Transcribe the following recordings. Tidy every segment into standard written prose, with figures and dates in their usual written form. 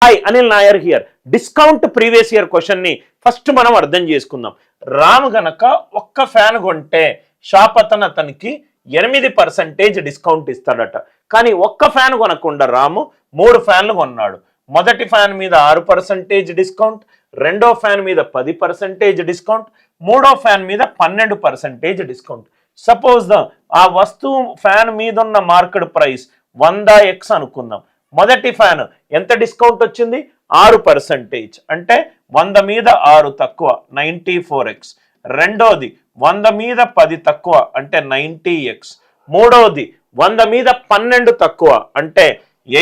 Hi Anil Nair here. Discount previous year క్వశ్చన్ని first మనం అర్థం చేసుకుందాం. రామ్ గనక ఒక్క ఫ్యాన్ కొంటే షాప్ అతనికి 8% డిస్కౌంట్ ఇస్తాడట. కానీ ఒక్క ఫ్యాన్ కొనకుండా రాము 3 ఫ్యాన్లు కొన్నాడు. మొదటి ఫ్యాన్ మీద 6% డిస్కౌంట్, రెండో ఫ్యాన్ మీద 10% డిస్కౌంట్, మూడో ఫ్యాన్ మీద 12% డిస్కౌంట్. సపోజ్ ఆ వస్తువు ఫ్యాన్ మీద ఉన్న మార్కెట్ ప్రైస్ 100x అనుకుందాం. మొదటి ఫ్యాన్ ఎంత డిస్కౌంట్ వచ్చింది? 6%, అంటే 100 మీద 6 తక్కువ 94x. రెండోది 100 మీద 10 తక్కువ అంటే 90x. మూడోది 100 మీద 12 తక్కువ అంటే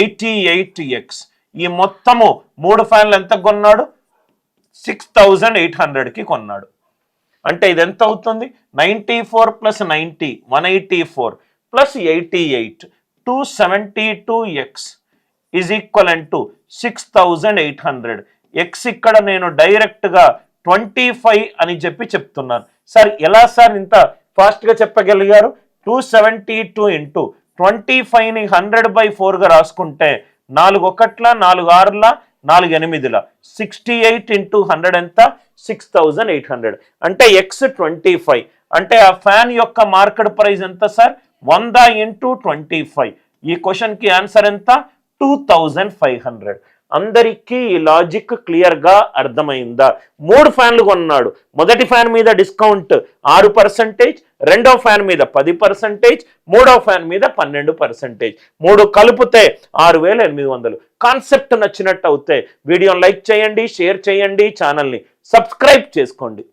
88x. ఈ మొత్తము 3 ఫ్యాన్లు ఎంత కొన్నాడు? 6800కి కొన్నాడు. అంటే ఇది ఎంత అవుతుంది? 94 + 90 184 + 88 272x is equivalent to 6800. X ఇక్కడ నేను డైరెక్ట్గా 25 అని చెప్తున్నాను. సార్ ఎలా సార్ ఇంత ఫాస్ట్గా చెప్పగలిగారు? 272 × 25ని 100/4గా రాసుకుంటే 4 1ల 4 6ల 4 8ల 68 × 100 ఎంత? 6800. అంటే ఎక్స్ 25. అంటే ఆ ఫ్యాన్ యొక్క మార్కెట్ ప్రైస్ ఎంత సార్? 100 × 25. ఈ క్వశ్చన్కి ఆన్సర్ ఎంత? 2500. అందరికీ ఈ లాజిక్ క్లియర్గా అర్థమైందా? 3 ఫ్యాన్లు కొన్నాడు. మొదటి ఫ్యాన్ మీద డిస్కౌంట్ 6%, రెండో ఫ్యాన్ మీద 10%, మూడో ఫ్యాన్ మీద 12%. 3 కలిపితే 6800. కాన్సెప్ట్ నచ్చినట్టు అవుతే వీడియోని లైక్ చేయండి, షేర్ చేయండి, ఛానల్ని సబ్స్క్రైబ్ చేసుకోండి.